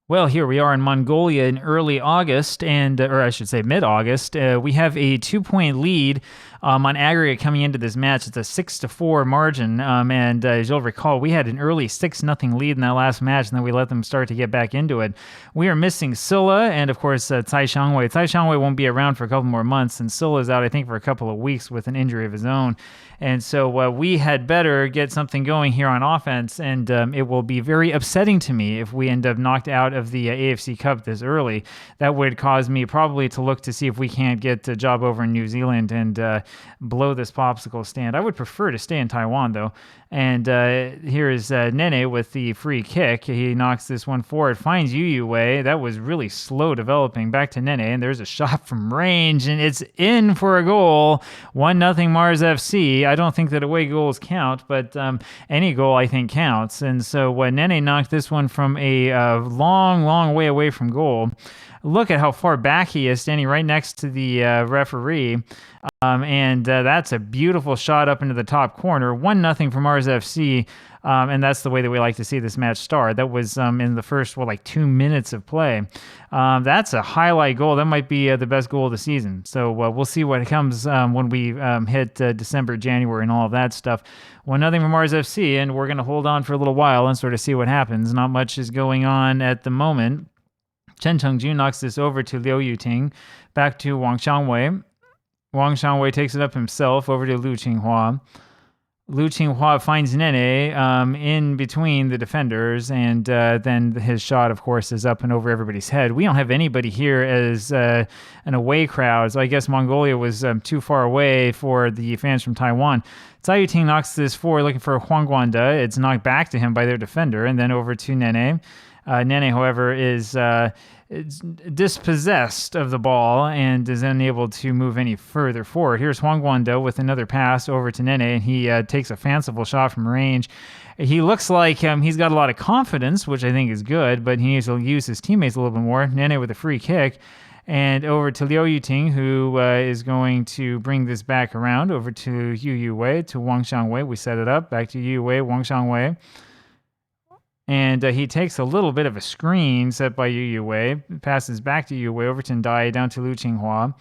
Well, here we are in Mongolia in early August, or I should say mid-August. We have a 2-point lead on aggregate coming into this match. It's a 6-4 margin, and as you'll recall, we had an early 6-0 lead in that last match, and then we let them start to get back into it. We are missing Silla and, of course, Tsai Xiangwei. Tsai Xiangwei won't be around for a couple more months, and Silla's out, I think, for a couple of weeks with an injury of his own. And so we had better get something going here on offense, and it will be very upsetting to me if we end up knocked out of the AFC Cup this early. That would cause me probably to look to see if we can't get a job over in New Zealand and blow this popsicle stand. I would prefer to stay in Taiwan, though. And here is Nene with the free kick. He knocks this one forward, finds Yu Wei. That was really slow developing. Back to Nene, and there's a shot from range, and it's in for a goal. 1-0 Mars FC. I don't think that away goals count, but any goal I think counts. And so Nene knocked this one from a long way away from goal. Look at how far back he is, standing right next to the referee. And that's a beautiful shot up into the top corner. 1-0 for Mars FC. And that's the way that we like to see this match start. That was in the first, 2 minutes of play. That's a highlight goal. That might be the best goal of the season. So we'll see what comes when we hit December, January, and all of that stuff. 1-0 for Mars FC, and we're going to hold on for a little while and sort of see what happens. Not much is going on at the moment. Chen Chengju knocks this over to Liu Yuting. Back to Wang Xiangwei. Wang Xiangwei takes it up himself over to Liu Qinghua. Liu Qinghua finds Nene in between the defenders, and then his shot, of course, is up and over everybody's head. We don't have anybody here as an away crowd, so I guess Mongolia was too far away for the fans from Taiwan. Tsai Yuting knocks this forward, looking for Huang Guanda. It's knocked back to him by their defender, and then over to Nene. Nene, however, is dispossessed of the ball and is unable to move any further forward. Here's Huang Guanda with another pass over to Nene, and he takes a fanciful shot from range. He looks like he's got a lot of confidence, which I think is good, but he needs to use his teammates a little bit more. Nene with a free kick. And over to Liu Yuting, who is going to bring this back around over to Yu Wei, to Wang Xiangwei. We set it up. Back to Yu Wei, Wang Xiangwei. And he takes a little bit of a screen set by Yu Wei, passes back to Yu Wei, over to Ndai, down to Liu Qinghua.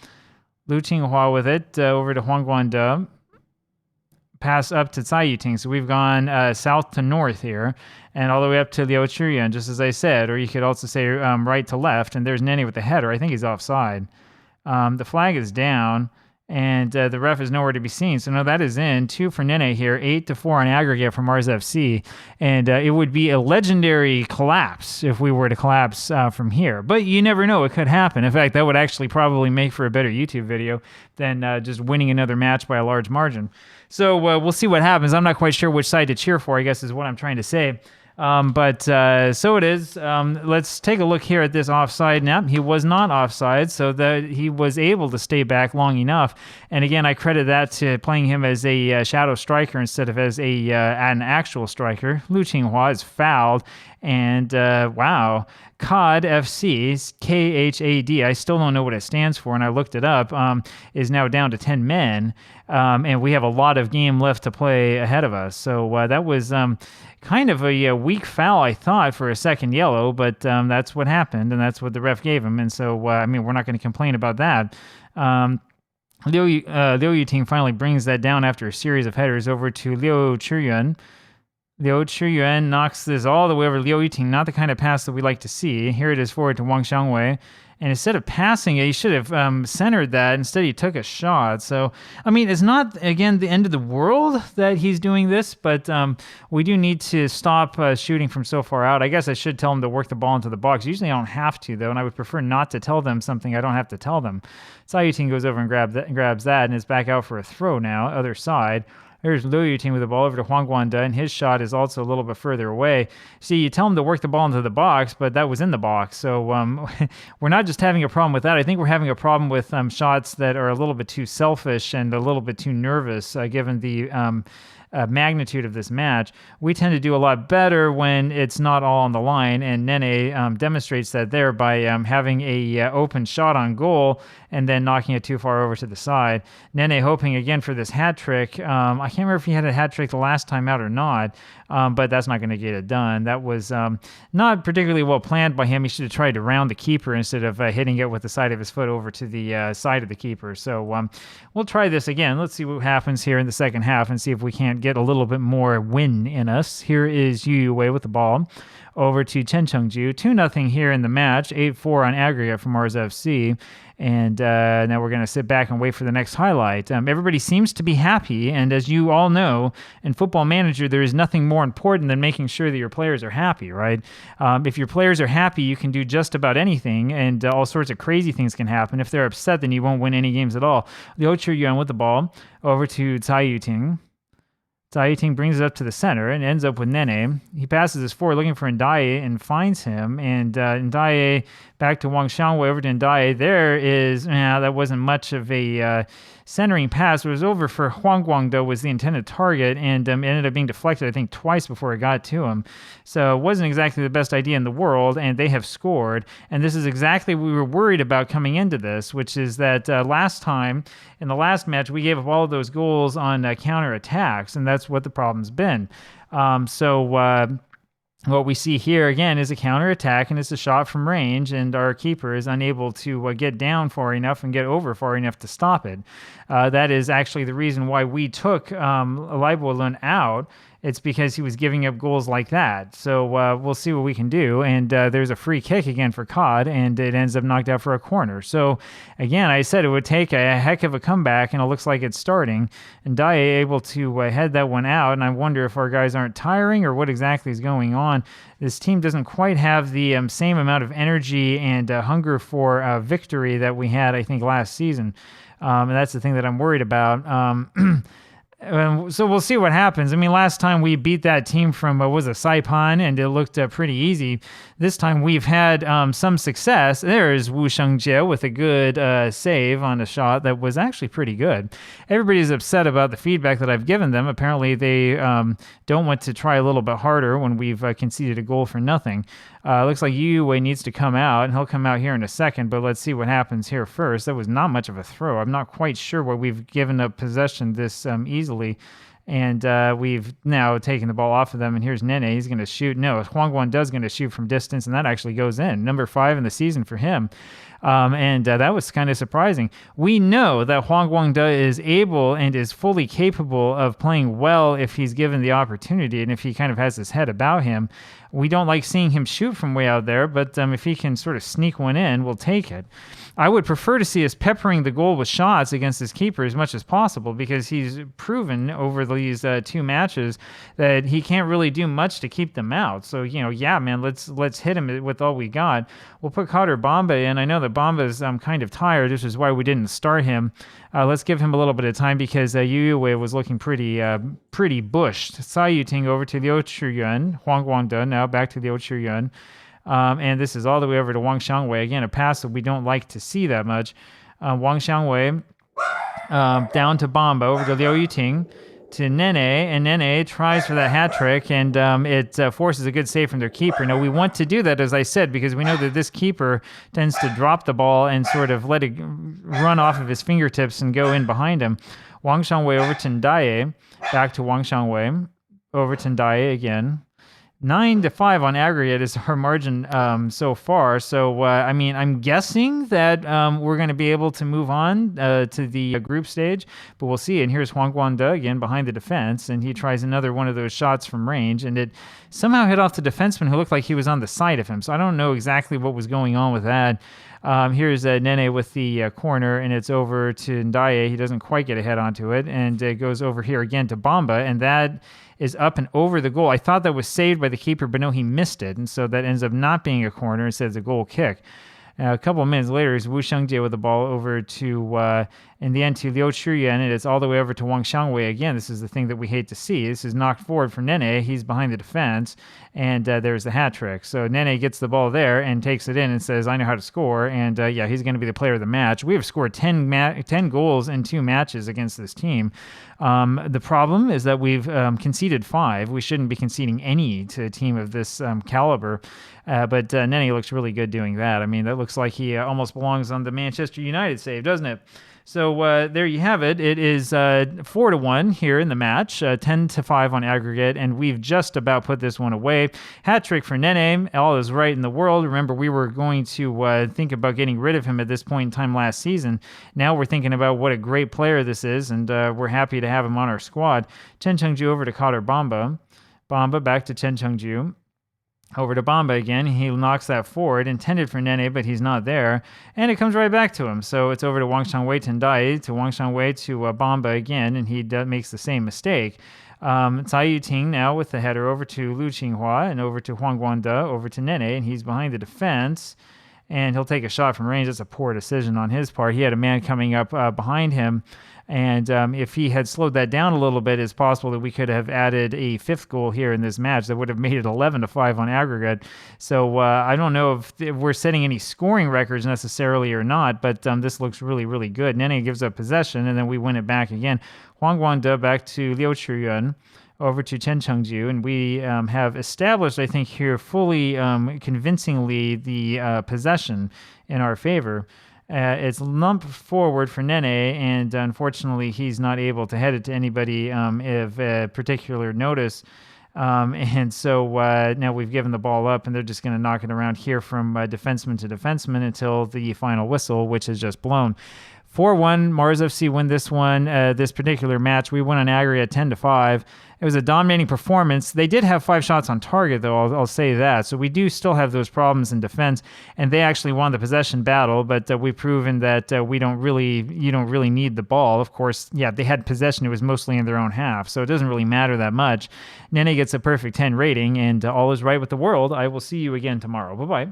Liu Qinghua with it, over to Huang Guanda. Pass up to Tsai Yuting. So we've gone south to north here, and all the way up to Liu Chiyuan, just as I said. Or you could also say right to left, and there's Nene with the header. I think he's offside. The flag is down, and the ref is nowhere to be seen. So no, that is in. 2 for Nene here, 8-4 on aggregate for Mars FC. And it would be a legendary collapse if we were to collapse from here. But you never know, it could happen. In fact, that would actually probably make for a better YouTube video than just winning another match by a large margin. So we'll see what happens. I'm not quite sure which side to cheer for, I guess is what I'm trying to say. But so it is. Let's take a look here at this offside. Now, he was not offside, so that he was able to stay back long enough. And again, I credit that to playing him as a shadow striker instead of as an actual striker. Liu Qinghua is fouled, and wow, COD FC, KHAD, I still don't know what it stands for, and I looked it up, is now down to 10 men, and we have a lot of game left to play ahead of us. So that was kind of a weak foul, I thought, for a second yellow, but that's what happened, and that's what the ref gave him. And so, we're not going to complain about that. Liu Yuting finally brings that down after a series of headers over to Liu Chiyuan. Liu Chiyuan knocks this all the way over Liu Yuting, not the kind of pass that we like to see. Here it is forward to Wang Xiangwei. And instead of passing it, he should have centered that. Instead, he took a shot. So, it's not, again, the end of the world that he's doing this, but we do need to stop shooting from so far out. I guess I should tell him to work the ball into the box. Usually I don't have to, though, and I would prefer not to tell them something I don't have to tell them. Tsai Yuting goes over and grabs that, and is back out for a throw now, other side. Here's Liu Yuting with the ball over to Huang Guanda, and his shot is also a little bit further away. See, you tell him to work the ball into the box, but that was in the box. So we're not just having a problem with that. I think we're having a problem with shots that are a little bit too selfish and a little bit too nervous, given the magnitude of this match. We tend to do a lot better when it's not all on the line, and Nene demonstrates that there by having a open shot on goal and then knocking it too far over to the side. Nene hoping again for this hat trick. I can't remember if he had a hat trick the last time out or not, but that's not going to get it done. That was not particularly well planned by him. He should have tried to round the keeper instead of hitting it with the side of his foot over to the side of the keeper. So we'll try this again. Let's see what happens here in the second half and see if we can't get a little bit more win in us. Here is Yu Wei with the ball over to Chen Chengju. 2-0 here in the match, 8-4 on aggregate from Mars FC. And now we're going to sit back and wait for the next highlight. Everybody seems to be happy, and as you all know, in Football Manager, there is nothing more important than making sure that your players are happy, right? If your players are happy, you can do just about anything, and all sorts of crazy things can happen. If they're upset, then you won't win any games at all. Liu Chiyuan with the ball over to Cai Yuting. Cai Yuting brings it up to the center and ends up with Nene. He passes this forward looking for Ndaye and finds him. And Ndaye back to Wang Xiangwei over to Ndaye. There is, that wasn't much of a centering pass. It was over for Huang Guangdou was the intended target, and it ended up being deflected, I think, twice before it got to him. So it wasn't exactly the best idea in the world, and they have scored. And this is exactly what we were worried about coming into this, which is that last time, in the last match, we gave up all of those goals on counterattacks, and that's what the problem's been. What we see here, again, is a counterattack, and it's a shot from range, and our keeper is unable to get down far enough and get over far enough to stop it. That is actually the reason why we took Leibo Lun out. It's because he was giving up goals like that. So we'll see what we can do. And there's a free kick again for COD, and it ends up knocked out for a corner. So again, I said it would take a heck of a comeback, and it looks like it's starting. And Ndaye able to head that one out, and I wonder if our guys aren't tiring or what exactly is going on. This team doesn't quite have the same amount of energy and hunger for victory that we had, I think, last season. And that's the thing that I'm worried about. So we'll see what happens. I mean, last time we beat that team from, Saipan, and it looked pretty easy. This time we've had some success. There's Wu Shengjie with a good save on a shot that was actually pretty good. Everybody's upset about the feedback that I've given them. Apparently they don't want to try a little bit harder when we've conceded a goal for nothing. Looks like Yu Wei needs to come out, and he'll come out here in a second, but let's see what happens here first. That was not much of a throw. I'm not quite sure why we've given up possession this easily, and we've now taken the ball off of them, and here's Nene. He's going to shoot. No, Huang Guangdou's going to shoot from distance, and that actually goes in. Number 5 in the season for him. And that was kind of surprising. We know that Huang Guangdou is able and is fully capable of playing well if he's given the opportunity and if he kind of has his head about him. We don't like seeing him shoot from way out there, but if he can sort of sneak one in, we'll take it. I would prefer to see us peppering the goal with shots against his keeper as much as possible, because he's proven over these 2 matches that he can't really do much to keep them out. So, let's hit him with all we got. We'll put Kader Bamba in. I know that Bamba's kind of tired. This is why we didn't start him. Let's give him a little bit of time because Yu Wei was looking pretty bushed. Cai Yuting over to Liu Chiyuan. Huang Guangdou now back to Liu Chiyuan. And this is all the way over to Wang Xiangwei. Again, a pass that we don't like to see that much. Wang Xiangwei down to Bamba, over to Liu Yuting, to Nene, and Nene tries for that hat trick, and it forces a good save from their keeper. Now, we want to do that, as I said, because we know that this keeper tends to drop the ball and sort of let it run off of his fingertips and go in behind him. Wang Xiangwei over to Ndaye, back to Wang Xiangwei, over to Ndaye again. 9-5 on aggregate is our margin so far. So, I'm guessing that we're going to be able to move on to the group stage, but we'll see. And here's Huang Guangdou again behind the defense, and he tries another one of those shots from range, and it somehow hit off the defenseman who looked like he was on the side of him. So I don't know exactly what was going on with that. Here's Nene with the corner, and it's over to Ndaye. He doesn't quite get a head onto it, and it goes over here again to Bamba, and that is up and over the goal. I thought that was saved by the keeper, but no, he missed it, and so that ends up not being a corner instead of a goal kick. A couple of minutes later, it's Wu Xiangjie with the ball over to, in the end, to Liu Chiyuan, and it's all the way over to Wang Xiangwei. Again, this is the thing that we hate to see. This is knocked forward for Nene. He's behind the defense, and there's the hat trick. So Nene gets the ball there and takes it in and says, I know how to score, and yeah, he's going to be the player of the match. We have scored 10 goals in 2 matches against this team. The problem is that we've conceded 5. We shouldn't be conceding any to a team of this caliber. But Nene looks really good doing that. I mean, that looks like he almost belongs on the Manchester United save, doesn't it? So there you have it. It is 4-1 here in the match, 10-5 on aggregate, and we've just about put this one away. Hat trick for Nene. All is right in the world. Remember, we were going to think about getting rid of him at this point in time last season. Now we're thinking about what a great player this is, and we're happy to have him on our squad. Chen Chengju over to Kader Bamba. Bamba back to Chen Chengju. Over to Bamba again. He knocks that forward, intended for Nene, but he's not there. And it comes right back to him. So it's over to Wang Xiangwei Tendai, to Wang Xiangwei to Bamba again, and he makes the same mistake. Cai Yuting now with the header over to Liu Qinghua and over to Huang Guangde, over to Nene, and he's behind the defense. And he'll take a shot from range. That's a poor decision on his part. He had a man coming up behind him. And if he had slowed that down a little bit, it's possible that we could have added a 5th goal here in this match that would have made it 11-5 on aggregate. So I don't know if we're setting any scoring records necessarily or not, but this looks really, really good. Nene gives up possession, and then we win it back again. Huang Guangde back to Liu Chiyuan, over to Chen Chengju, and we have established, I think, here fully convincingly the possession in our favor. It's lumped forward for Nene, and unfortunately, he's not able to head it to anybody of particular notice. And so now we've given the ball up, and they're just going to knock it around here from defenseman to defenseman until the final whistle, which is just blown. 4-1, Mars FC win this one, this particular match. We won on aggregate 10-5. It was a dominating performance. They did have 5 shots on target, though, I'll say that. So we do still have those problems in defense, and they actually won the possession battle, but we've proven that you don't really need the ball. Of course, yeah, they had possession. It was mostly in their own half, so it doesn't really matter that much. Nene gets a perfect 10 rating, and all is right with the world. I will see you again tomorrow. Bye-bye.